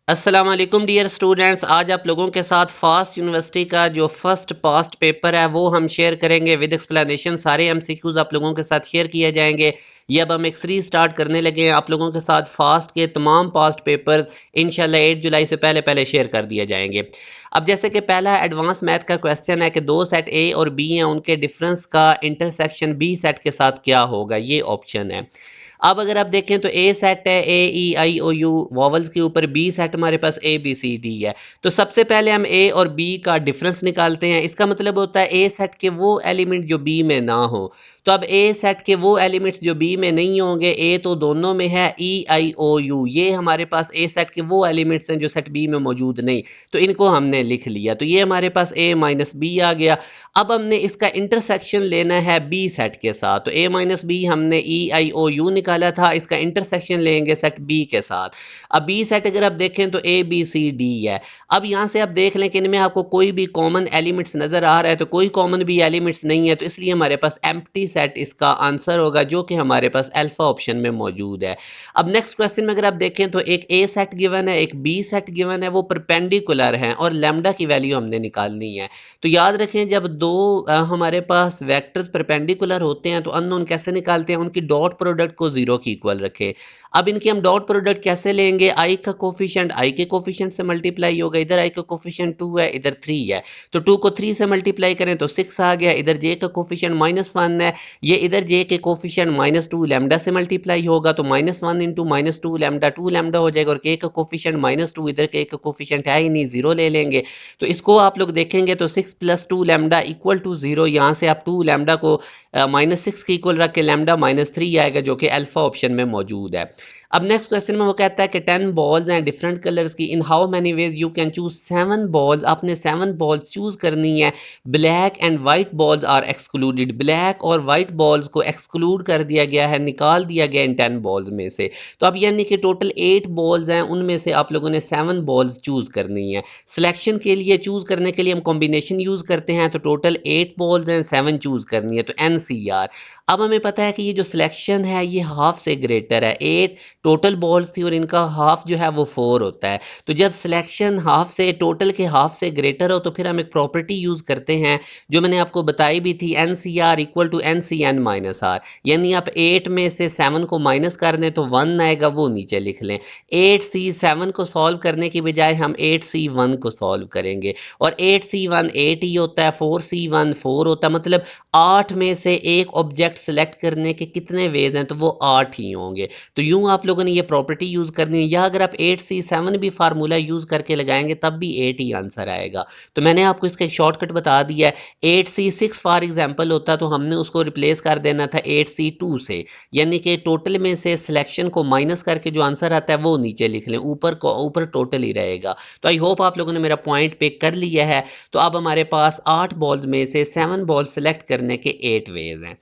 अस्सलाम वालेकुम dear students. आज आप लोगों के साथ फास्ट यूनिवर्सिटी का जो फर्स्ट पास्ट पेपर है वो हम शेयर करेंगे विद एक्सप्लेनेशन। सारे एमसीक्यूज आप लोगों के साथ शेयर किए जाएंगे। ये अब हम एक सीरीज स्टार्ट करने लगे हैं। आप लोगों के साथ फास्ट के तमाम पास्ट पेपर्स इंशाल्लाह 8 जुलाई से पहले पहले शेयर कर दिए जाएंगे। अब जैसे कि पहला एडवांस मैथ का क्वेश्चन है कि दो सेट ए और बी हैं, उनके डिफरेंस का इंटरसेक्शन बी सेट के साथ क्या होगा, ये ऑप्शन है। अब अगर आप देखें तो ए सेट है, ए ई आई ओ यू वॉवल्स के ऊपर, बी सेट हमारे पास ए बी सी डी है। तो सबसे पहले हम ए और बी का डिफरेंस निकालते हैं। इसका मतलब होता है ए सेट के वो एलिमेंट जो बी में ना हो। तो अब ए सेट के वो एलिमेंट्स जो बी में नहीं होंगे, ए तो दोनों में है, ई आई ओ यू ये हमारे पास ए सेट के वो एलिमेंट्स हैं जो सेट बी में मौजूद नहीं। तो इनको हमने लिख लिया, तो ये हमारे पास ए माइनस बी आ गया। अब हमने इसका इंटरसेक्शन लेना है बी सेट के साथ। तो ए माइनस बी हमने ई आई ओ यू निकाला था, इसका इंटरसेक्शन लेंगे सेट बी के साथ। अब बी सेट अगर आप देखें तो ए बी सी डी है। अब यहाँ से आप देख लें कि इनमें आपको कोई भी कॉमन एलिमेंट्स नज़र आ रहा है, तो कोई कॉमन भी एलिमेंट्स नहीं है, तो इसलिए हमारे पास एम्प्टी सेट इसका आंसर होगा, जो कि हमारे पास अल्फा ऑप्शन में मौजूद है। अब नेक्स्ट क्वेश्चन में अगर आप देखें तो एक ए सेट गिवन है, एक बी सेट गिवन है, वो परपेंडिकुलर हैं और लैम्डा की वैल्यू हमने निकालनी है। तो याद रखें, जब दो हमारे पास वेक्टर्स परपेंडिकुलर होते हैं तो अननोन कैसे निकालते हैं, उनकी डॉट प्रोडक्ट को जीरो की इक्वल रखें। अब इनकी हम डॉट प्रोडक्ट कैसे लेंगे, आई का कोफिशिएंट आई के कोफिशिएंट से मल्टीप्लाई होगा। इधर आई का कोफिशिएंट 2 है, इधर 3 है, तो 2 को 3 से मल्टीप्लाई करें तो 6 आ गया। इधर जे का कोफिशिएंट -1 है, ये इधर जे के कोफिशिएंट -2 लैम्डा से मल्टीप्लाई होगा, तो -1 इंटू -2 लैम्डा 2 लैम्डा हो जाएगा। और के का कोफिशिएंट -2, इधर के का कोफिशिएंट है ही नहीं, जीरो ले लेंगे। तो इसको आप लोग देखेंगे तो 6 + 2 लैम्डा इक्वल टू 0। यहाँ से आप 2 लैम्डा को -6 के इक्वल रख के लैम्डा -3 आएगा, जो कि अल्फा ऑप्शन में मौजूद है। अब नेक्स्ट क्वेश्चन में वो कहता है कि 10 बॉल्स हैं डिफरेंट कलर्स की, in how many ways you can choose 7 balls. आपने 7 बॉल्स चूज करनी है। Black and white balls are excluded, ब्लैक और वाइट बॉल्स को एक्सक्लूड कर दिया गया है, निकाल दिया गया इन 10 बॉल्स में से। तो अब यानी कि टोटल 8 बॉल्स हैं, उनमें से आप लोगों ने 7 बॉल्स चूज करनी है। सिलेक्शन के लिए, चूज करने के लिए हम कॉम्बिनेशन यूज करते हैं, तो टोटल 8 बॉल्स हैं, 7 चूज करनी है, तो एनसीआर। अब हमें पता है कि ये जो सिलेक्शन है ये हाफ से ग्रेटर है। 8 टोटल बॉल्स थी और इनका हाफ जो है वो 4 होता है। तो जब सिलेक्शन हाफ से, टोटल के हाफ से ग्रेटर हो, तो फिर हम एक प्रॉपर्टी यूज करते हैं जो मैंने आपको बताई भी थी, N C R equal to N C N minus R. यानी आप 8 में से 7 को माइनस कर दें तो 1 आएगा, वो नीचे लिख लें। 8C7 को सॉल्व करने की बजाय हम 8C1 को सॉल्व करेंगे, और 8C1 8 ही होता है, 4C1 4 होता है। मतलब 8 में से एक ऑब्जेक्ट सेलेक्ट करने के कितने वेज हैं, तो वो 8 ही होंगे। तो यूं आप लोगों ने ये प्रॉपर्टी यूज करनी है, या अगर आप 8C7 भी फार्मूला यूज करके लगाएंगे तब भी 8 ही आंसर आएगा। तो मैंने आपको इसका एक शॉर्टकट बता दिया है। 8C6 फॉर एग्जाम्पल होता तो हमने उसको रिप्लेस कर देना था 8C2 से। यानी कि टोटल में से सिलेक्शन को माइनस करके जो आंसर आता है वो नीचे लिख लें, ऊपर को ऊपर टोटल ही रहेगा। तो आई होप आप लोगों ने मेरा पॉइंट पिक कर लिया है। तो अब हमारे पास 8 बॉल्स में से 7 बॉल सेलेक्ट करने के 8 वेज हैं।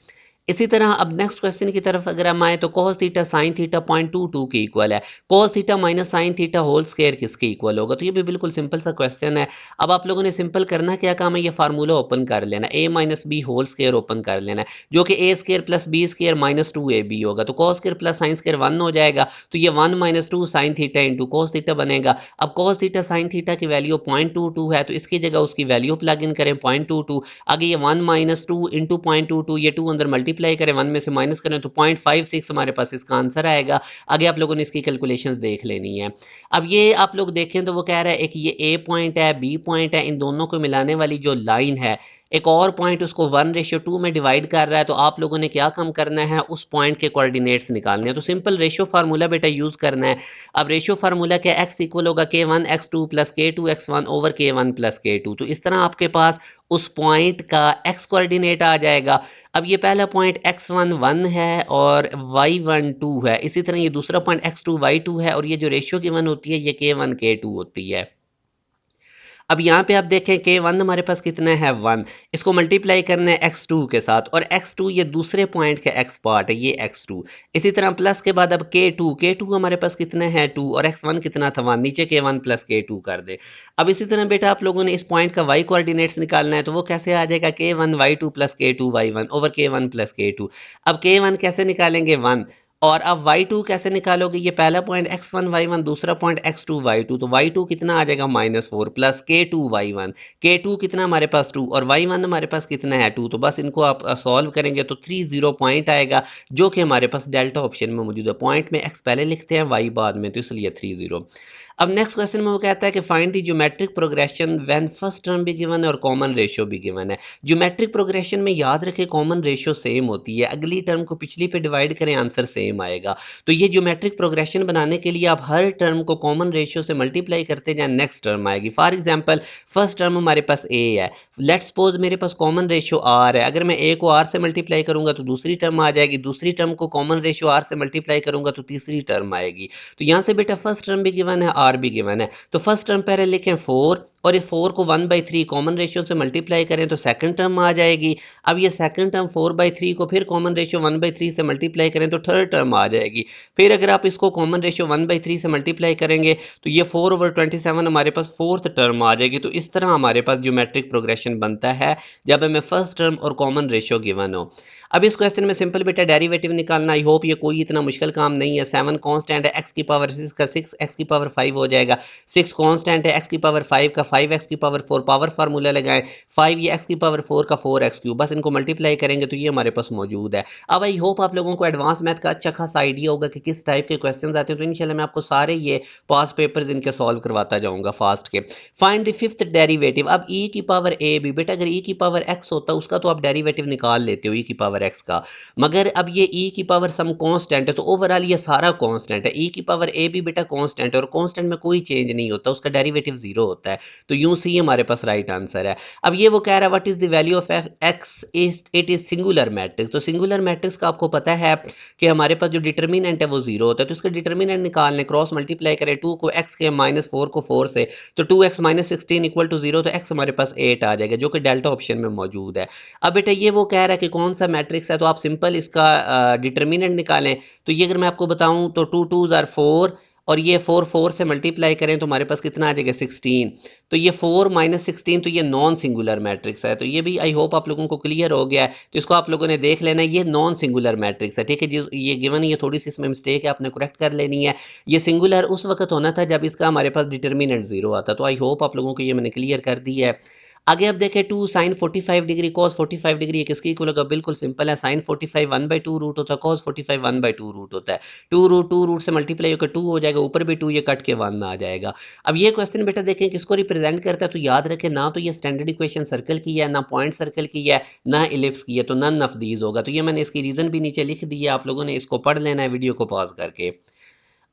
इसी तरह अब नेक्स्ट क्वेश्चन की तरफ अगर हम आए तो cos थीटा sin थीटा 0.22 के इक्वल है। cos theta minus sin theta whole square किसके इक्वल होगा? तो ये भी बिल्कुल सिंपल सा क्वेश्चन है। अब आप लोगों ने सिंपल करना क्या काम है, ये फार्मूला ओपन कर लेना, a minus B whole square open कर लेना है, जो कि a square plus B square minus 2ab होगा। तो cos square plus sin square 1 हो जाएगा, तो ये 1 minus 2 sin theta into cos theta बनेगा। अब cos थीटा sin थीटा की वैल्यू 0.22 है, तो इसकी जगह उसकी वैल्यू प्लग इन करें 0.22। आगे ये 1 माइनस 2 इंटू 0.22, ये 2 अंदर मल्टीप्लाई करें, 1 में से माइनस करें तो 0.56 हमारे पास इसका आंसर आएगा। आगे आप लोगों ने इसकी कैलकुलेशंस देख लेनी है। अब ये आप लोग देखें तो वो कह रहा है एक ये ए पॉइंट है, बी पॉइंट है, इन दोनों को मिलाने वाली जो लाइन है, एक और पॉइंट उसको 1:2 में डिवाइड कर रहा है। तो आप लोगों ने क्या काम करना है, उस पॉइंट के कोऑर्डिनेट्स निकालने हैं। तो सिंपल रेशियो फार्मूला बेटा यूज करना है। अब रेशियो फार्मूला क्या, x इक्वल होगा k1 x2 plus k2 x1 over k1 plus k2। तो इस तरह आपके पास उस पॉइंट का x कोऑर्डिनेट आ जाएगा। अब ये पहला पॉइंट x1 1 है और y1 2 है, इसी तरह ये दूसरा पॉइंट x2 y2 है, और ये जो रेशियो गिवन होती है ये k1 k2 होती है। अब यहाँ पे आप देखें k1 हमारे पास कितना है 1, इसको मल्टीप्लाई करना है x2 के साथ, और x2 ये दूसरे पॉइंट का x पार्ट है, ये x2। इसी तरह प्लस के बाद अब k2 हमारे पास कितना है 2, और x1 कितना था 1, नीचे k1 प्लस k2 कर दे। अब इसी तरह बेटा आप लोगों ने इस पॉइंट का y कोऑर्डिनेट्स निकालना है, तो वो कैसे आ जाएगा k1 y2 plus k2 y1 over k1 plus k2। अब k1 कैसे निकालेंगे 1, और अब y2 कैसे निकालोगे, ये पहला पॉइंट x1 y1, दूसरा पॉइंट x2 y2, तो y2 कितना आ जाएगा -4 प्लस k2 y1, k2 कितना हमारे पास 2 और y1 हमारे पास कितना है 2, तो बस इनको आप सॉल्व करेंगे तो 30 पॉइंट आएगा जो कि हमारे पास डेल्टा ऑप्शन में मौजूद है। पॉइंट में x पहले लिखते हैं y बाद में, तो इसलिए 30। अब नेक्स्ट क्वेश्चन में वो कहता है कि find the geometric progression when first term भी गिवन है और कॉमन रेशियो भी गिवन है। ज्योमेट्रिक प्रोग्रेशन में याद रखें कॉमन रेशियो सेम होती है, अगली टर्म को पिछली पे डिवाइड करें आंसर सेम आएगा। तो ये ज्योमेट्रिक प्रोग्रेशन बनाने के लिए आप हर टर्म को कॉमन रेशियो से मल्टीप्लाई करते जाएं, नेक्स्ट टर्म आएगी। फॉर एग्जांपल फर्स्ट टर्म हमारे पास a है, लेट्स सपोज मेरे पास कॉमन रेशियो r है, अगर मैं a को r से मल्टीप्लाई करूंगा तो दूसरी टर्म आ जाएगी, दूसरी टर्म को कॉमन रेशियो r से मल्टीप्लाई करूंगा तो तीसरी टर्म आएगी। तो यहाँ से बेटा फर्स्ट टर्म भी गिवन है, r भी गिवन है, तो फर्स्ट टर्म पहले लिखें 4 और इस 4 को 1/3 कॉमन रेशियो से मल्टीप्लाई करें तो सेकंड टर्म आ जाएगी। अब ये सेकंड टर्म 4/3 को फिर कॉमन रेशियो 1/3 से मल्टीप्लाई करें तो थर्ड टर्म आ जाएगी। फिर अगर आप इसको कॉमन रेशियो 1/3 से मल्टीप्लाई करेंगे तो ये 4/27 हमारे पास फोर्थ टर्म आ जाएगी। तो इस तरह हमारे पास ज्योमेट्रिक प्रोग्रेशन बनता है जब हमें फर्स्ट टर्म और कॉमन रेशियो गिवन हो। अब इस क्वेश्चन में सिंपल बेटा डेरिवेटिव निकालना, आई होप ये कोई इतना मुश्किल काम नहीं है। 7 कांस्टेंट है, x की पावर 6 का 6 x की पावर 5 हो जाएगा। 6 कांस्टेंट है, x की पावर 5 का 5 x की पावर 4, पावर फार्मूला लगाएं, 5 ये x की पावर 4 का 4x3, बस इनको मल्टीप्लाई करेंगे तो ये हमारे पास मौजूद है। अब आई होप आप लोगों को एडवांस मैथ का अच्छा खासा आइडिया होगा कि किस टाइप के क्वेश्चन आते हैं, तो इंशाल्लाह मैं आपको सारे ये पास पेपर्स इनके सॉल्व करवाता जाऊंगा फास्ट के। Find the fifth derivative. अब e की पावर a भी बेटा, अगर e की पावर x होता उसका तो आप डेरिवेटिव निकाल लेते हो e की पावर x का, मगर अब ये e की पावर सम कांस्टेंट है तो ओवरऑल ये सारा कांस्टेंट है। e की पावर a भी बेटा कांस्टेंट है और कांस्टेंट में कोई चेंज नहीं होता, उसका डेरिवेटिव 0 होता है, तो यूं सी हमारे पास राइट आंसर है। अब ये वो कह रहा है what is the value of x is it is singular matrix. तो सिंगुलर मैट्रिक्स का आपको पता है कि हमारे पास जो डिटर्मिनेंट है वो 0 होता है, तो इसका डिटर्मिनेंट निकाल लें, क्रॉस मल्टीप्लाई करें 2 को x के -4 को 4 से, तो 2x - 16 = 0, तो x हमारे पास 8 आ जाएगा जो कि डेल्टा ऑप्शन में मौजूद है। अब बेटा ये वो कह रहा है कि कौन सा मैट्रिक्स है, तो आप सिंपल इसका डिटर्मिनेंट निकालें। तो ये अगर मैं आपको बताऊं तो 2 2s are 4 और ये 4 4 से मल्टीप्लाई करें तो हमारे पास कितना आ जाएगा 16। तो ये 4 - 16 तो ये नॉन सिंगुलर मैट्रिक्स है, तो ये भी आई होप आप लोगों को क्लियर हो गया है। तो इसको आप लोगों ने देख लेना है, ये नॉन सिंगुलर मैट्रिक्स है, ठीक है जी। ये गिवन ये थोड़ी सी इसमें मिस्टेक है, आपने करेक्ट कर लेनी है। ये सिंगुलर उस वक्त होना था जब इसका हमारे पास डिटर्मिनेंट 0 आता, तो आई होप आप लोगों को ये मैंने क्लियर कर दी है। आगे अब देखें 2 sin 45 डिग्री cos 45 डिग्री ये किसकी इक्वल होगा, बिल्कुल सिंपल है, sin 45 1/2 रूट होता है, cos 45 1/2 रूट होता है। 2 रूट से मल्टीप्लाई होकर 2 हो जाएगा, ऊपर भी 2 ये कट के 1 आ जाएगा। अब ये क्वेश्चन बेटा देखें किसको रिप्रेजेंट करता है, तो याद रखें ना तो ये स्टैंडर्ड इक्वेशन सर्कल की है, ना पॉइंट सर्कल की है, ना इलिप्स की है, तो नन ऑफ दीज होगा। तो ये मैंने इसकी रीजन भी नीचे लिख दी है, आप लोगों ने इसको पढ़ लेना है वीडियो को पॉज करके।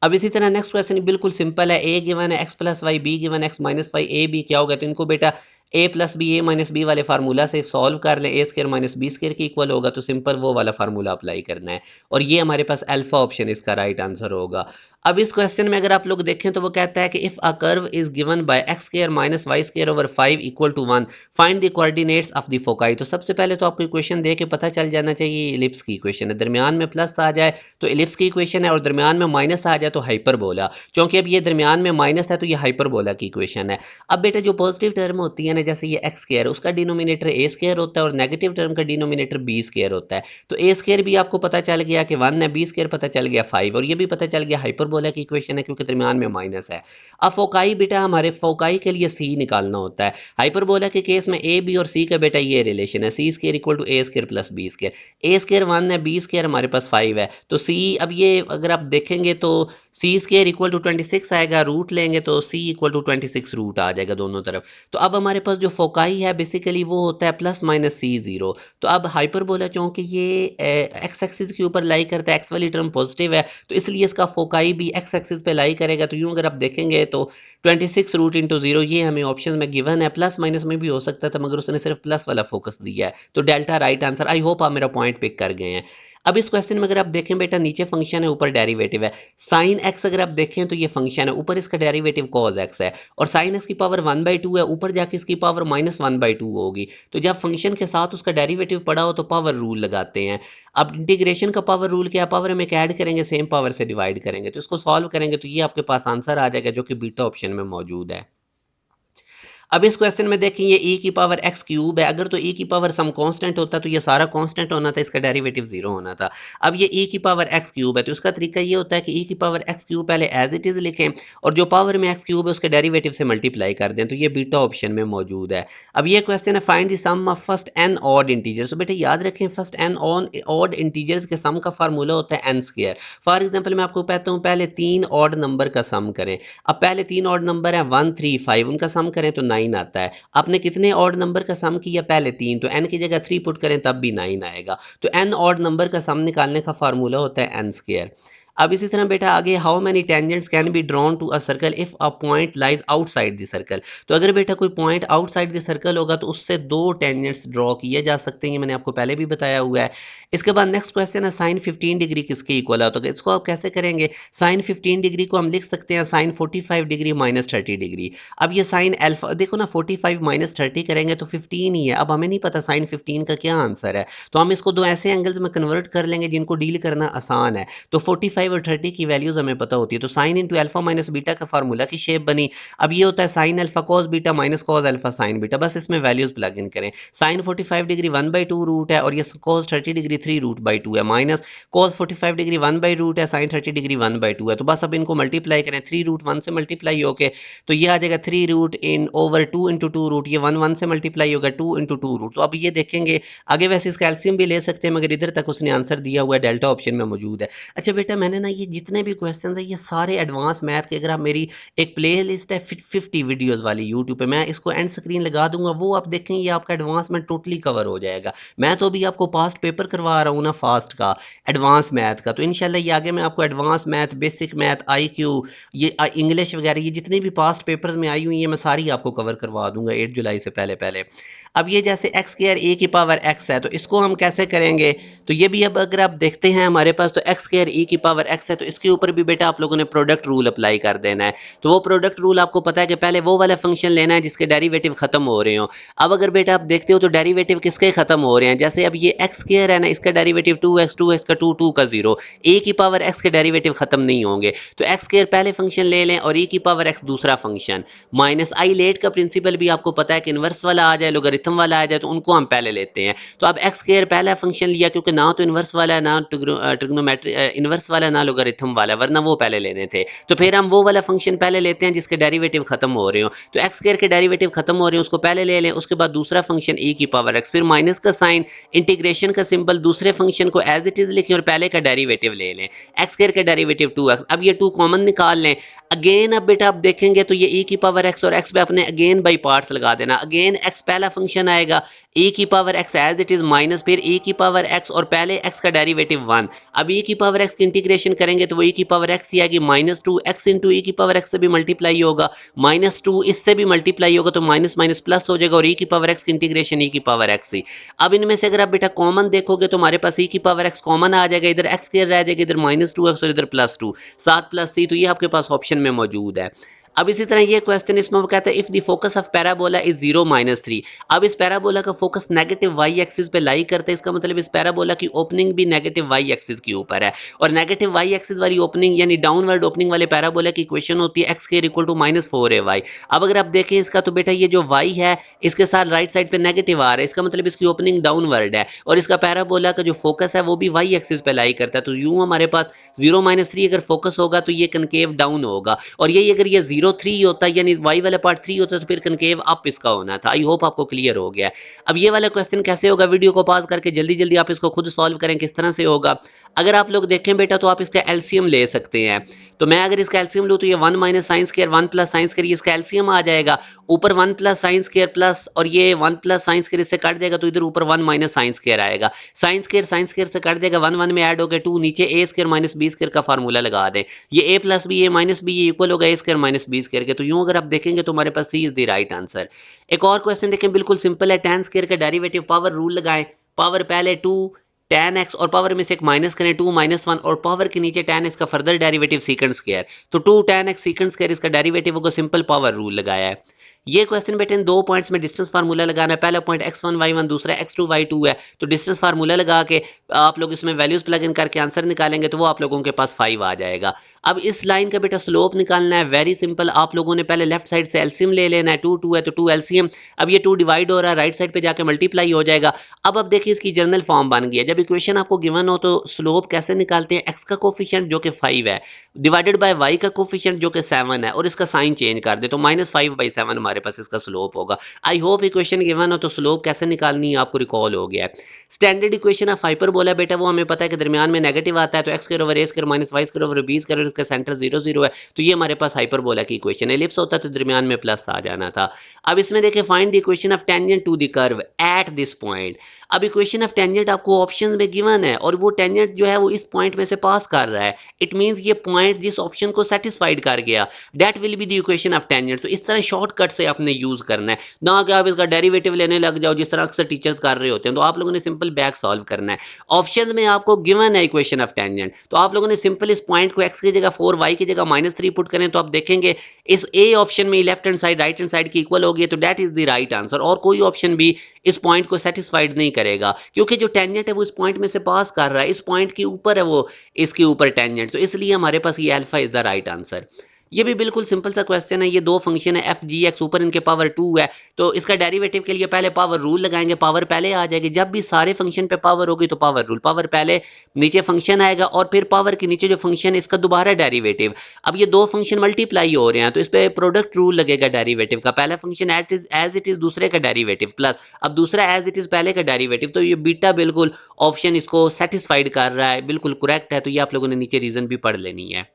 अब इसी तरह नेक्स्ट क्वेश्चन बिल्कुल सिंपल है, ए गिवन है x + y, B given x - y, A B क्या होगा, तो इनको बेटा a + b a - b वाले फार्मूला से सॉल्व कर लें, a² - b² के इक्वल होगा, तो सिंपल वो वाला फार्मूला अप्लाई करना है और ये हमारे पास अल्फा ऑप्शन इसका राइट आंसर होगा। अब इस क्वेश्चन में अगर आप लोग देखें तो वो कहता है कि if a curve is given by x² - y² = 5 = 1, find the coordinates of the foci. तो सबसे पहले तो आपको इक्वेशन दे के पता चल जाना चाहिए, इलिप्स की इक्वेशन है, दरमियान में प्लस आ जाए तो इलिप्स की इक्वेशन है और दरमियान में माइनस आ जाए तो हाइपरबोला, क्योंकि अब ये दरमियान में माइनस है तो ये हाइपरबोला की इक्वेशन है। अब बेटा जो पॉजिटिव टर्म होती है ना, जैसे ये x² उसका डिनोमिनेटर a² होता है और नेगेटिव टर्म का डिनोमिनेटर b² होता है। तो a² भी आपको पता चल गया कि 1 है, b² पता चल गया 5 और ये भी पता चल गया हाइपरबोला की इक्वेशन है क्योंकि दरमियान में माइनस है। अब फोकाई बेटा हमारे फोकाई के लिए c निकालना होता है। हाइपरबोला के केस में a b और c का बेटा ये रिलेशन है, c² = a² + b², a² 1 है, b² हमारे पास 5 है, तो c अब ये अगर आप देखेंगे तो c² = 26 आएगा, रूट लेंगे तो c = 26 रूट आ जाएगा दोनों तरफ। तो अब हमारे पास जो फोकाई है बेसिकली वो होता है ±c0। तो अब हाइपरबोला चूंकि ये एक्स एक्सिस के ऊपर लाई करता है, एक्स वाली टर्म पॉजिटिव है तो इसलिए इसका फोकाई भी एक्स एक्सिस पे लाई करेगा। तो यूं अगर आप देखेंगे तो 26 रूट इंटू 0 ये हमें ऑप्शन में गिवन है, प्लस माइनस में भी हो सकता था मगर उसने सिर्फ प्लस वाला फोकस दिया है, तो delta right answer. I hope आप मेरा पॉइंट पिक कर गए हैं। अब इस क्वेश्चन में अगर आप देखें बेटा नीचे फंक्शन है, ऊपर डेरिवेटिव है। साइन एक्स अगर आप देखें तो ये फंक्शन है, ऊपर इसका डेरिवेटिव कॉज एक्स है और साइन एक्स की पावर 1/2 है, ऊपर जाके इसकी पावर -1/2 होगी। तो जब फंक्शन के साथ उसका डेरिवेटिव पड़ा हो तो पावर रूल लगाते हैं। अब इंटीग्रेशन का पावर रूल क्या, पावर में ऐड करेंगे, सेम पावर से डिवाइड करेंगे, तो इसको सॉल्व करेंगे तो ये आपके पास आंसर आ जाएगा जो कि बीटा ऑप्शन में मौजूद है। अब इस क्वेश्चन में देखें ये e की पावर x क्यूब है, अगर तो e की पावर सम कांस्टेंट होता तो ये सारा कांस्टेंट होना था, इसका डेरिवेटिव 0 होना था। अब ये e की पावर x क्यूब है तो इसका तरीका ये होता है कि e की पावर x क्यूब पहले एज इट इज़ लिखें और जो पावर में x क्यूब है उसके डेरिवेटिव से मल्टीप्लाई कर दें, तो ये बीटा ऑप्शन में मौजूद है। अब ये क्वेश्चन है find the sum of first n odd integers. तो बेटा याद रखें फर्स्ट n ऑड इंटीजर्स के सम का फार्मूला होता है n स्क्वायर। फॉर एग्जांपल मैं आपको कहता हूँ पहले 3 ऑड नंबर का सम करें। अब पहले 3 ऑड नंबर है 1 3 5, उनका सम करें तो 9 आता है। आपने कितने ऑड नंबर का सम किया? पहले 3, तो n की जगह 3 पुट करें तब भी 9 आएगा। तो n ऑड नंबर का सम निकालने का फार्मूला होता है n स्क्वायर। अब इसी तरह बेटा आगे how many tangents can be drawn to a circle if a point lies outside the circle. तो अगर बेटा कोई पॉइंट आउटसाइड द सर्कल होगा तो उससे 2 टेंजेंट्स ड्रॉ किए जा सकते हैं, मैंने आपको पहले भी बताया हुआ है। इसके बाद नेक्स्ट क्वेश्चन है साइन 15 डिग्री किसके इक्वल है। तो इसको आप कैसे करेंगे? साइन 15 डिग्री को हम लिख सकते हैं साइन 45 डिग्री माइनस 30 डिग्री। अब ये साइन अल्फा देखो ना, 45 माइनस 30 करेंगे तो 15 ही है। अब हमें नहीं पता साइन 15 का क्या आंसर है, तो हम इसको दो ऐसे एंगल्स में कन्वर्ट कर लेंगे जिनको डील करना आसान है। तो 45 और 30 की वैल्यूज हमें पता होती है, तो sine into alpha minus beta का फार्मूला की शेप बनी। अब ये होता है sine alpha cos beta minus cos alpha sign beta, बस इसमें वैल्यूज प्लग इन करें। साइन 45 डिग्री 1/2 रूट है और ये कॉस 30 डिग्री 3 रूट बाई 2 है, माइनस कॉस 45 डिग्री 1/रूट है, साइन 30 डिग्री 1/2 है। तो बस अब इनको मल्टीप्लाई करें, 3 रूट 1 से मल्टीप्लाई होके तो ये आ जाएगा 3 root in over 2 into 2 root, ये 1 1 से मल्टीप्लाई होगा 2 इंटू 2 रूट। तो अब ये देखेंगे आगे, वैसे इसका एलसीएम भी ले सकते हैं मगर इधर तक उसने आंसर दिया हुआ है, डेल्टा ऑप्शन में मौजूद है। अच्छा बेटा मैंने ना ये जितने भी क्वेश्चन है ये सारे एडवांस मैथ के, अगर आप मेरी एक प्ले लिस्ट है 50 वीडियोज़ वाली यूट्यूब पे, मैं इसको एंड स्क्रीन लगा दूंगा, वो आप देखें ये आपका एडवांस में टोटली कवर हो जाएगा। मैं तो अभी आपको पास्ट पेपर करवा रहा हूँ ना फास्ट का, एडवांस मैथ का, तो इंशाल्लाह ये आगे मैं आपको advance math, basic math, IQ, ये इंग्लिश वगैरह ये जितनी भी पास्ट पेपर्स में आई हुई है मैं सारी आपको कवर करवा दूंगा 8 जुलाई से पहले पहले। अब ये जैसे एक्स स्क्वायर ए की पावर एक्स है तो इसको हम कैसे करेंगे? तो ये भी अब अगर आप देखते हैं हमारे पास तो एक्स स्क्वायर ई की पावर एक्स है, तो इसके ऊपर भी बेटा आप लोगों ने प्रोडक्ट रूल अप्लाई कर देना है। तो वो प्रोडक्ट रूल आपको पता है कि पहले वो वाला फंक्शन लेना है जिसके डेरिवेटिव खत्म हो रहे हो। अब अगर बेटा आप देखते हो तो डेरिवेटिव किसके खत्म हो रहे हैं, जैसे अब ये एक्स स्क्वायर है ना, इसका डेरिवेटिव 2x का 2 2 का 0, ए की पावर एक्स के डेरिवेटिव खत्म नहीं होंगे। तो एक्स स्क्वायर पहले फंक्शन ले लें और ए की पावर एक्स दूसरा फंक्शन। माइनस आई लेट का प्रिंसिपल भी आपको पता है कि इनवर्स वाला आ जाए लोगरिथम वाला आ जाए, तो उनको हम पहले लेते हैं। तो अब एक्स स्क्वायर पहला फंक्शन लिया क्योंकि ना तो इनवर्स वाला है ना ट्रिग्नोमेट्री इनवर्स वाला ना लोगरिथम वाला, वरना वो पहले लेने थे। तो फिर हम वो वाला फंक्शन पहले लेते हैं जिसके डेरिवेटिव खत्म हो रहे हो। तो एक्स स्क्वायर के डेरिवेटिव खत्म हो रहे हैं उसको पहले ले लें, उसके बाद दूसरा फंक्शन e की पावर x, फिर माइनस का साइन, इंटीग्रेशन का सिंबल, दूसरे फंक्शन को एज इट इज लिखें और पहले का डेरिवेटिव ले लें, एक्स स्क्वायर का डेरिवेटिव 2x। अब ये 2 कॉमन निकाल लें। अगेन अब बेटा आप देखेंगे तो ये e की पावर x और x पे अपने अगेन बाई पार्ट्स लगा देना। अगेन x पहला फंक्शन आएगा, e की power x as it is minus फिर e की पावर x और पहले x का डेरिवेटिव 1। अब e की पावर x की इंटीग्रेशन करेंगे तो वो e की पावर x ही आएगी, माइनस 2 x इंटू e की पावर x से भी मल्टीप्लाई होगा, माइनस 2 इससे भी मल्टीप्लाई होगा तो माइनस माइनस प्लस हो जाएगा और e की पावर x की इंटीग्रेशन e की पावर x ही। अब इनमें से अगर आप बेटा कॉमन देखोगे तो हमारे पास e की पावर x कॉमन आ जाएगा, इधर x स्क्वायर रह जाएगा, इधर माइनस 2x और इधर प्लस 2, 7 प्लस c, तो ये आपके पास ऑप्शन में मौजूद है। अब इसी तरह ये क्वेश्चन इसमें वो कहता है if the focus of parabola is 0 minus 3। अब इस पैराबोला का फोकस नेगेटिव वाई एक्सिस पे लाई करते हैं, इसका मतलब इस पैराबोला की ओपनिंग भी नेगेटिव वाई एक्सिस के ऊपर है और नेगेटिव वाई एक्सिस वाली ओपनिंग यानी डाउनवर्ड ओपनिंग वाले पैराबोला की इक्वेशन होती है X square equal to minus 4ay। अब अगर आप देखें इसका तो बेटा ये जो y है इसके साथ राइट साइड पे नेगेटिव आ रहा है, इसका मतलब इसकी ओपनिंग डाउनवर्ड है और इसका पैराबोला का जो फोकस है वो भी वाई एक्सिस पे लाई करता है। तो यूं हमारे पास 0 माइनस 3 अगर फोकस होगा तो ये कनकेव डाउन होगा और यही अगर ये 0 3 होता है यानी वाई वाला पार्ट 3 होता है तो फिर कनकेव अप इसका होना था। आई होप आपको क्लियर हो गया। अब ये वाला क्वेश्चन कैसे होगा, वीडियो को पॉज करके जल्दी जल्दी आप इसको खुद सॉल्व करें किस तरह से होगा। अगर आप लोग देखें बेटा तो आप इसका एलसीएम ले सकते हैं। तो मैं अगर इसका एलसीएम लूँ तो ये 1 minus sine square 1 plus sine square, इसका एलसीएम आ जाएगा, ऊपर 1 प्लस साइन स्क्वायर प्लस और ये 1 प्लस साइन स्क्वायर इससे कट जाएगा तो इधर ऊपर 1 माइनस साइन स्क्वायर आएगा, साइन स्क्वायर से कट जाएगा, 1 1 में ऐड हो गया 2, नीचे ए स्क्वायर माइनस बी स्क्वायर का फार्मूला लगा दें, ये ए प्लस बी ए माइनस बी ये इक्वल होगा ए स्क्वायर माइनस बी स्क्वायर के। तो यूं अगर आप देखेंगे तो हमारे पास सी इज द राइट आंसर। एक और क्वेश्चन देखें बिल्कुल सिंपल है, tan स्क्वायर का डेरिवेटिव पावर रूल लगाएं, पावर पहले 2 tan x और पावर में से एक माइनस करें 2 माइनस 1 और पावर के नीचे tan x का फर्दर डेरिवेटिव सीकेंड स्क्वायर, तो 2 tan x सीकेंड स्क्वायर इसका डेरिवेटिव होगा, सिंपल पावर रूल लगाया है। ये क्वेश्चन बेटे इन 2 पॉइंट्स में डिस्टेंस फार्मूला लगाना है। पहला पॉइंट x1 y1 दूसरा x2 y2 है, तो डिस्टेंस फार्मूला लगा के आप लोग इसमें वैल्यूज प्लग इन करके आंसर निकालेंगे तो वो आप लोगों के पास 5 आ जाएगा। अब इस लाइन का बेटा स्लोप निकालना है, वेरी सिंपल। आप लोगों ने पहले लेफ्ट साइड से एलसीएम ले लेना है, 2 2 है तो 2 एलसीएम। अब ये 2 डिवाइड हो रहा है, राइट साइड पे जाके मल्टीप्लाई हो जाएगा। अब देखिए इसकी जनरल फॉर्म बन गई है। जब इक्वेशन आपको गिवन हो तो स्लोप कैसे निकालते हैं, x का कोफिशिएंट जो कि 5 है डिवाइडेड बाय y का कोफिशिएंट जो कि 7 है और इसका साइन चेंज कर दे तो -5/7 हमारे पास इसका स्लोप होगा। आई होप इक्वेशन गिवन हो तो स्लोप कैसे निकालनी है आपको रिकॉल हो गया है। स्टैंडर्ड इक्वेशन ऑफ हाइपरबोला बेटा वो हमें पता है कि दरमियान में नेगेटिव आता है, तो x² - y² इसका सेंटर 0 0 है, तो ये हमारे पास हाइपरबोला की इक्वेशन है। एलिप्स होता तो दरमियान में प्लस आ जाना था। अब इसमें देखिए find the equation of tangent to the curve at this point. अब इक्वेशन ऑफ टेंजेंट आपको ऑप्शन में गिवन है और वो टेंजेंट जो है वो इस पॉइंट में से पास कर रहा है। इट मींस ये पॉइंट जिस ऑप्शन को सेटिस्फाइड कर गया that will be the equation of tangent. तो इस तरह शॉर्टकट से आपने यूज करना है, ना कि आप इसका डेरिवेटिव लेने लग जाओ जिस तरह अक्सर टीचर कर रहे होते हैं। तो आप लोगों ने सिंपल बैक सॉल्व करना है। ऑप्शन में आपको गिवन है इक्वेशन ऑफ टेंजेंट, तो आप लोगों ने सिंपल इस पॉइंट को x की जगह 4 y की जगह -3 पुट करें तो आप देखेंगे इस ए ऑप्शन में left hand side right hand side की इक्वल होगी, तो that is the right answer. और कोई ऑप्शन भी इस पॉइंट को सेटिस्फाइड नहीं करेगा क्योंकि जो टेंजेंट है वो इस पॉइंट में से पास कर रहा है, इस पॉइंट के ऊपर है वो इसके ऊपर टेंजेंट, तो इसलिए हमारे पास ये alpha is the right answer. ये भी बिल्कुल सिंपल सा क्वेश्चन है। ये दो फंक्शन है एफ जी एक्स, ऊपर इनके पावर 2 है, तो इसका डेरिवेटिव के लिए पहले पावर रूल लगाएंगे, पावर पहले आ जाएगी। जब भी सारे फंक्शन पे पावर होगी तो पावर रूल, पावर पहले नीचे फंक्शन आएगा और फिर पावर के नीचे जो फंक्शन है इसका दोबारा डेरिवेटिव। अब ये दो फंक्शन मल्टीप्लाई हो रहे हैं तो इस पे प्रोडक्ट रूल लगेगा डेरिवेटिव का। पहला फंक्शन एज इट इज दूसरे का डेरिवेटिव प्लस अब दूसरा एज इट इज पहले का डेरिवेटिव, तो ये बीटा बिल्कुल ऑप्शन इसको सेटिस्फाइड कर रहा है, बिल्कुल करेक्ट है। तो ये आप लोगों ने नीचे रीजन भी पढ़ लेनी है।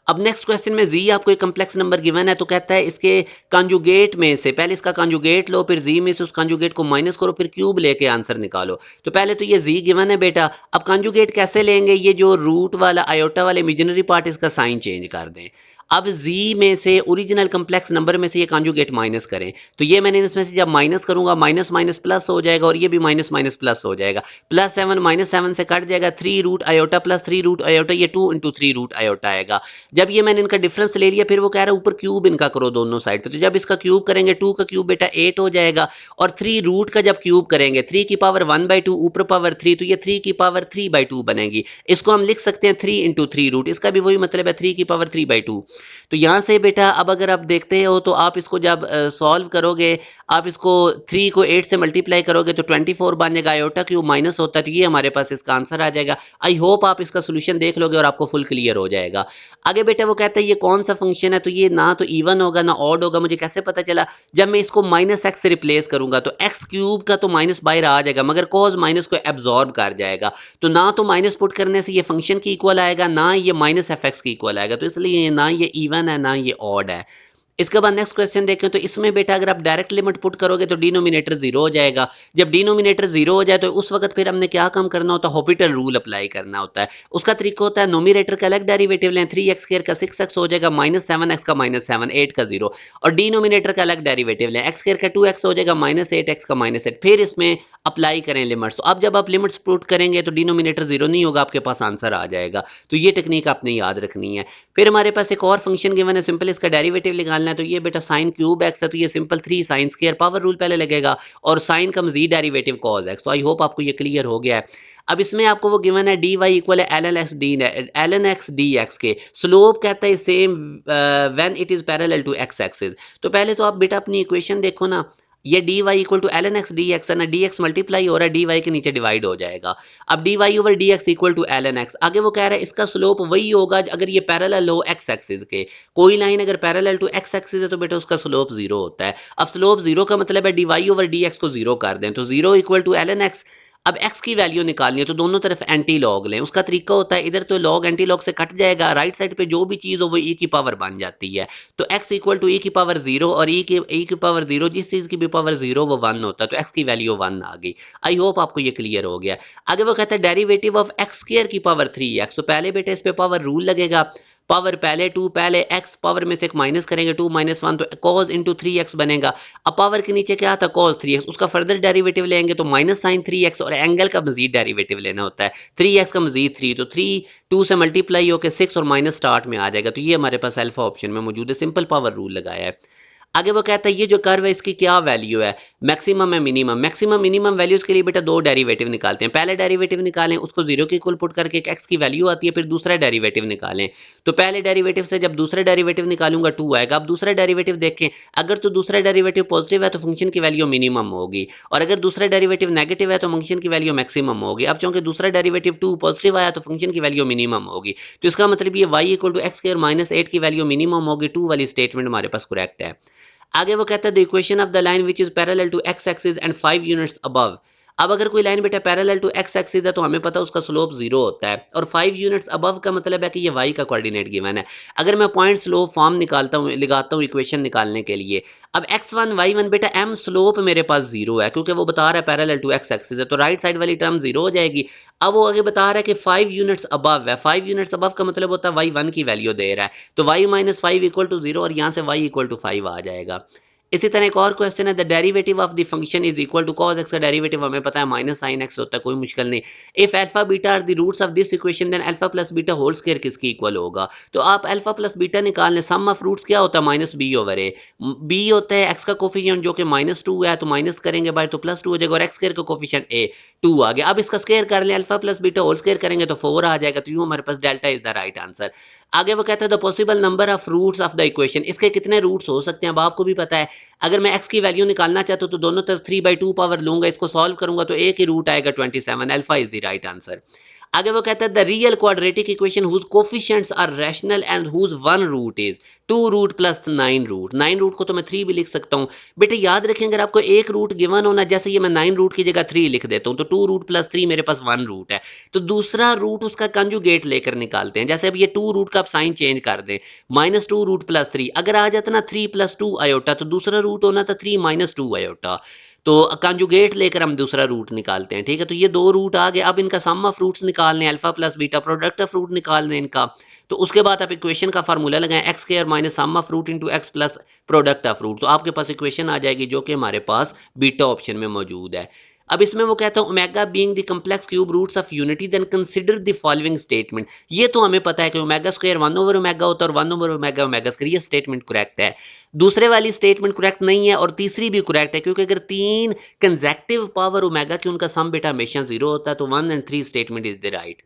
अब नेक्स्ट क्वेश्चन में जी आपको एक कम्प्लेक्स नंबर गिवन है, तो कहता है इसके कॉन्जुगेट में से पहले इसका कॉन्जुगेट लो, फिर जी में से उस कॉन्जुगेट को माइनस करो, फिर क्यूब लेके आंसर निकालो। तो पहले तो ये जी गिवन है बेटा, अब कॉन्जुगेट कैसे लेंगे, ये जो रूट वाला आयोटा वाले इमेजिनरी पार्ट इसका साइन चेंज कर दें। अब जी में से ओरिजिनल कम्प्लेक्स नंबर में से ये कॉन्जुगेट माइनस करें, तो ये मैंने इसमें से जब माइनस करूंगा माइनस माइनस प्लस हो जाएगा और ये भी माइनस माइनस प्लस हो जाएगा। +7 -7 से कट जाएगा, 3 root iota plus 3 root iota, ये 2 × 3 रूट आयोटा आएगा। जब ये मैंने इनका डिफरेंस ले लिया फिर वो कह रहा है ऊपर क्यूब इनका करो दोनों साइड पे, तो जब इसका क्यूब करेंगे 2 का क्यूब बेटा 8 हो जाएगा और 3 रूट का जब क्यूब करेंगे 3 की पावर 1/2 ऊपर पावर 3, तो ये 3 की पावर 3/2 बनेगी। इसको हम लिख सकते हैं 3 × 3 रूट, इसका भी वही मतलब है 3 की पावर 3/2। तो यहाँ से बेटा अब अगर आप देखते हो तो आप इसको जब सॉल्व करोगे, आप इसको 3 को 8 से मल्टीप्लाई करोगे तो 24 बन जाएगा, आयोटा क्यूब माइनस होता है, तो ये हमारे पास इसका आंसर आ जाएगा। आई होप आप इसका सोल्यूशन देख लोगे और आपको फुल क्लियर हो जाएगा। आगे बेटा वो कहता है ये कौन सा फंक्शन है, तो ये ना तो इवन होगा ना ऑड होगा। मुझे कैसे पता चला, जब मैं इसको -x से रिप्लेस करूंगा तो x क्यूब का तो माइनस बाहर आ जाएगा मगर कॉज माइनस को एब्जॉर्ब कर जाएगा, तो ना तो माइनस पुट करने से ये फंक्शन की इक्वल आएगा ना ये -fx की इक्वल आएगा, तो इसलिए ना ये इवन है ना ये ऑड है। इसके बाद नेक्स्ट क्वेश्चन देखें तो इसमें बेटा अगर आप डायरेक्ट लिमिट पुट करोगे तो डिनोमिनेटर 0 हो जाएगा। जब डिनोमिनेटर 0 हो जाए तो उस वक्त फिर हमने क्या काम करना होता है, हॉपिटल रूल अप्लाई करना होता है। उसका तरीका होता है नोमिनेटर का अलग डेरिवेटिव लें, 3x² का 6x हो जाएगा, -7x का -7, 8 का 0, और डिनोमिनेटर का अलग डेरिवेटिव लें, x² का 2x हो जाएगा, -8x का -8, फिर इसमें अप्लाई करें लिमिट्स। तो अब जब आप लिमिट्स पुट करेंगे तो डिनोमिनेटर 0 नहीं होगा, आपके पास आंसर आ जाएगा। तो ये टेक्निक आपने याद रखनी है। फिर हमारे पास एक और फंक्शन गिवन है, सिंपल इसका डेरिवेटिव निकालना है, तो ये बेटा साइन क्यूब एक्स है, तो ये simple 3 sine square, power rule पहले लगेगा और साइन का मजीद डेरिवेटिव कॉस एक्स। तो आई होप आपको ये क्लियर हो गया है। अब इसमें आपको वो गिवन है dy इक्वल है ln x dx के, स्लोप कहता है same when it is parallel to x axis. तो पहले तो आप बेटा अपनी इक्वेशन देखो ना, ये dy equal to ln x dx है ना, dx मल्टीप्लाई हो रहा है dy के नीचे डिवाइड हो जाएगा। अब dy over dx equal to ln x, आगे वो कह रहा है इसका स्लोप वही होगा अगर ये पैरेलल हो x एक्सिस के। कोई लाइन अगर पैरेलल टू x एक्सिस है तो बेटा उसका स्लोप 0 होता है। अब स्लोप 0 का मतलब है dy ओवर dx को 0 कर दें, तो 0 इक्वल टू ln x। अब x की वैल्यू निकालनी है तो दोनों तरफ एंटी लॉग लें। उसका तरीका होता है इधर तो लॉग एंटी लॉग से कट जाएगा, राइट साइड पे जो भी चीज़ हो वो e की पावर बन जाती है। तो x इक्वल टू e की पावर 0 और e की पावर 0 जिस चीज़ की भी पावर 0 वो 1 होता है, तो x की वैल्यू 1 आ गई। आई होप आपको ये क्लियर हो गया। आगे वो कहता है डेरिवेटिव ऑफ x² की पावर 3x, तो पहले बेटा इस पे पावर रूल लगेगा, पावर पहले 2 पहले x पावर में से एक माइनस करेंगे 2 - 1 तो cos × 3x बनेगा। अब पावर के नीचे क्या था cos 3x, उसका फर्दर डेरिवेटिव लेंगे तो माइनस साइन 3x, और एंगल का मजीद डेरिवेटिव लेना होता है 3x का मजीद 3, तो 3 2 से मल्टीप्लाई होकर 6 और माइनस स्टार्ट में आ जाएगा। तो ये हमारे पास अल्फा ऑप्शन में मौजूद है, सिंपल पावर रूल लगाया है। आगे वो कहता है ये जो कर्व है इसकी क्या वैल्यू है, मैक्सिमम है मिनिमम, मैक्सिमम मिनिमम वैल्यूज के लिए बेटा दो डेरिवेटिव निकालते हैं। पहले डेरिवेटिव निकालें, उसको जीरो के इक्वल पुट करके एक एक्स की वैल्यू आती है, फिर दूसरा डेरिवेटिव निकालें। तो पहले डेरिवेटिव से जब दूसरा डेरिवेटिव निकालूंगा 2 आएगा। अब दूसरा डेरिवेटिव देखें, अगर तो दूसरा डेरिवेटिव पॉजिटिव है तो फंक्शन की वैल्यू मिनिमम होगी, और अगर दूसरा डेरिवेटिव नेगेटिव है तो फंक्शन की वैल्यू मैक्सिमम होगी। अब चूंकि दूसरा डेरिवेटिव 2 पॉजिटिव आया तो फंक्शन की वैल्यू मिनिमम होगी। तो इसका मतलब ये y equal to X square minus 8 की वैल्यू मिनिमम होगी। 2 वाली स्टेटमेंट हमारे पास करेक्ट है। आगे वो कहता है the equation of the line which is parallel to X axis and 5 units above. अब अगर कोई लाइन बेटा पैरेलल टू एक्स एक्सिस है तो हमें पता है उसका स्लोप 0 होता है, और 5 यूनिट्स अबव का मतलब है कि ये y का कोऑर्डिनेट गिवन है। अगर मैं पॉइंट स्लोप फॉर्म निकालता हूँ, लगाता हूँ इक्वेशन निकालने के लिए, अब x1 y1 बेटा m स्लोप मेरे पास 0 है क्योंकि वो बता रहा है पैरेलल टू एक्स एक्सिस है, तो राइट साइड वाली टर्म 0 हो जाएगी। अब वो आगे बता रहा है कि 5 यूनिट्स अबव है, 5 यूनिट्स अबव का मतलब होता है y1 की वैल्यू दे रहा है, तो y माइनस 5 इक्वल टू 0, और यहाँ से y इक्वल टू 5 आ जाएगा। इसी तरह एक और क्वेश्चन है, the derivative of the function is equal to cos x का डेरिवेटिव हमें पता है माइनस साइन एक्स होता है, कोई मुश्किल नहीं। If alpha beta are the roots of this equation then alpha plus beta whole square किसकी इक्वल होगा। तो आप अल्फा प्लस बीटा निकालने, सम ऑफ रूट्स क्या होता है माइनस बी ओवर ए, बी होता है एक्स का कोफिशिएंट जो कि -2 है, तो माइनस करेंगे बाय तो +2 हो जाएगा, और एक्स स्क्वायर का कोफिशिएंट ए 2 आ गया। अब इसका स्क्वायर कर लें, alpha plus beta whole square करेंगे तो 4 आ जाएगा, तो यूं हमारे पास delta is the right answer. आगे वो कहता है the possible number of roots of the equation, इसके कितने रूट्स हो सकते हैं अब आपको भी पता है। अगर मैं x की वैल्यू निकालना चाहता हूं तो दोनों तरफ 3/2 पावर लूंगा, इसको सॉल्व करूंगा तो एक ही रूट आएगा 27, alpha is the right answer. आगे वो कहता है the real quadratic equation whose coefficients are rational and whose one root is 2 root plus 9 root. 9 root को तो मैं 3 भी लिख सकता हूं। बेटे याद रखें, अगर आपको एक रूट गिवन होना, जैसे ये मैं 9 रूट की जगह 3 लिख देता हूं, तो 2 रूट प्लस 3 मेरे पास 1 रूट है, तो दूसरा रूट उसका कंजुगेट लेकर निकालते हैं। जैसे अब ये 2 रूट का आप साइन चेंज कर दें, -2 रूट प्लस 3, अगर आ जाता ना 3 प्लस 2 आयोटा, तो दूसरा रूट होना था 3 माइनस 2 आयोटा, तो कंजुगेट लेकर हम दूसरा रूट निकालते हैं। ठीक है, तो ये दो रूट आ गए। अब इनका सम ऑफ रूट्स निकालने, alpha plus beta, product of root निकालने इनका। तो उसके बाद आप इक्वेशन का फार्मूला लगाएं, x square minus sum of root into x plus product of root, तो आपके पास इक्वेशन आ जाएगी जो कि हमारे पास बीटा ऑप्शन में मौजूद है। अब इसमें वो कहता है omega being the complex cube roots of unity then consider the following statement. ये तो हमें पता है कि ओमेगा स्क्वायर 1 ओवर ओमेगा होता है, और 1 ओवर ओमेगा ओमेगा स्क्वायर, ये स्टेटमेंट करेक्ट है। दूसरे वाली स्टेटमेंट करेक्ट नहीं है, और तीसरी भी करेक्ट है, क्योंकि अगर 3 कंसेक्टिव पावर ओमेगा की उनका सम बेटा हमेशा 0 होता है, तो 1 and 3 statement is the right.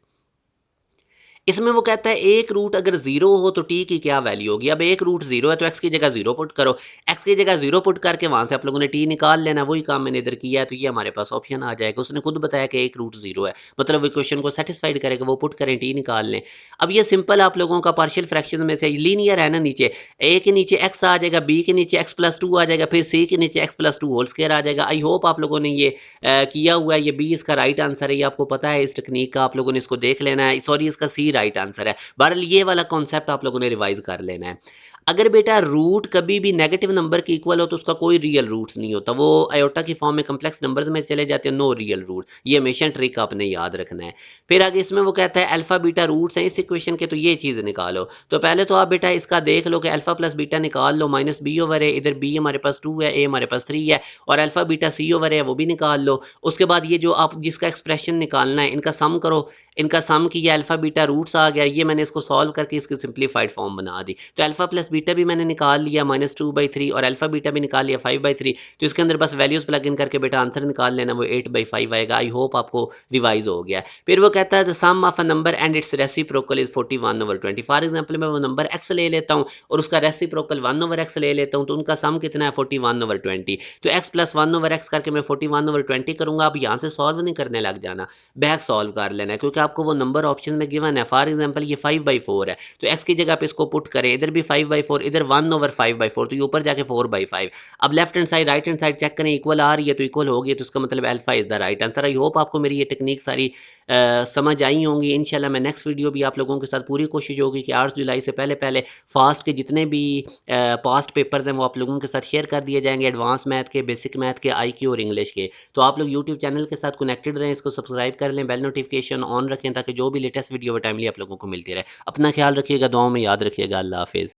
इसमें वो कहता है एक रूट अगर 0 हो तो टी की क्या वैल्यू होगी। अब एक रूट 0 है तो x की जगह 0 पुट करो, x की जगह 0 पुट करके वहां से आप लोगों ने टी निकाल लेना, वही काम मैंने इधर किया है, तो ये हमारे पास ऑप्शन आ जाएगा। उसने खुद बताया कि एक रूट 0 है, मतलब वो क्वेश्चन को सेटिस्फाइड करेगा, वो पुट करें टी निकाल लें। अब ये सिंपल आप लोगों का पार्शियल फ्रैक्शन में से लीनियर है ना, नीचे a के नीचे x आ जाएगा, b के नीचे x प्लस 2 आ जाएगा, फिर c के नीचे x प्लस 2 होल स्क्वायर आ जाएगा। आई होप आप लोगों ने ये किया हुआ है, ये बी इसका राइट आंसर है, ये आपको पता है इस टेक्निक का, आप लोगों ने इसको देख लेना है। सॉरी, इसका सी राइट आंसर है। बहरहाल ये वाला कॉन्सेप्ट आप लोगों ने रिवाइज कर लेना है। अगर बेटा रूट कभी भी नेगेटिव नंबर के इक्वल हो तो उसका कोई रियल रूट्स नहीं होता, वो आयोटा की फॉर्म में कम्प्लेक्स नंबर्स में चले जाते हैं, नो रियल रूट। ये हमेशा ट्रिक आपने याद रखना है। फिर आगे इसमें वो कहता है अल्फा बीटा रूट्स हैं इस इक्वेशन के, तो ये चीज़ निकालो। तो पहले तो आप बेटा इसका देख लो कि अल्फा प्लस बीटा निकाल लो, माइनस बी ओवर है, इधर बी हमारे पास 2 है, ए हमारे पास 3 है, और अल्फा बीटा सी ओवर है वो भी निकाल लो। उसके बाद ये जो आप जिसका एक्सप्रेशन निकालना है इनका सम करो, इनका सम किया, अल्फा बीटा रूट्स आ गया, ये मैंने इसको सॉल्व करके इसकी सिंप्लीफाइड फॉर्म बना दी। तो अल्फा प्लस बीटा भी मैंने निकाल लिया -2/3, और अल्फा बीटा भी निकाल लिया 5/3। तो इसके अंदर बस वैल्यूज प्लग इन करके बेटा आंसर निकाल लेना, वो 8/5 आएगा। आई होप आपको रिवाइज हो गया। फिर वो कहता है the sum of a number and its reciprocal is 41/20। For example मैं वो नंबर एक्स ले लेता हूँ और उसका रेसिप्रोकल 1/x ले लेता हूँ, तो उनका सम कितना है 41/20। तो x प्लस 1/x करके मैं 41/20 करूंगा। अब यहाँ से सॉल्व नहीं करने लग जाना, बैक सॉल्व कर लेना है, क्योंकि आपको वो नंबर ऑप्शन में गिवन है। फॉर एग्जांपल ये 5/4 है, तो x की जगह पे इसको पुट करें, इधर भी 5/4, इधर 1/5/4, तो ये ऊपर जाके 4/5। अब left hand side right hand side check करें, इक्वल आ रही है तो इक्वल होगी, तो इसका मतलब alpha is the right answer. I hope आपको मेरी ये टेक्निक सारी समझ आई होंगी। इंशाल्लाह मैं नेक्स्ट वीडियो भी आप लोगों के साथ पूरी कोशिश होगी कि 8 जुलाई से पहले पहले फास्ट के जितने भी पास्ट पेपर्स हैं वो आप लोगों के साथ शेयर कर दिए जाएंगे, एडवांस मैथ के, बेसिक मैथ के, IQ और इंग्लिश के। तो आप लोग यूट्यूब चैनल के साथ कनेक्टेड रहें, इसको सब्सक्राइब कर लें, बेल नोटिफिकेशन ऑन रखें, ताकि जो भी लेटेस्ट वीडियो टाइमली आप लोगों को मिलती रहे। अपना ख्याल रखिएगा, दुआओं में याद रखिएगा। अल्लाह हाफिज़।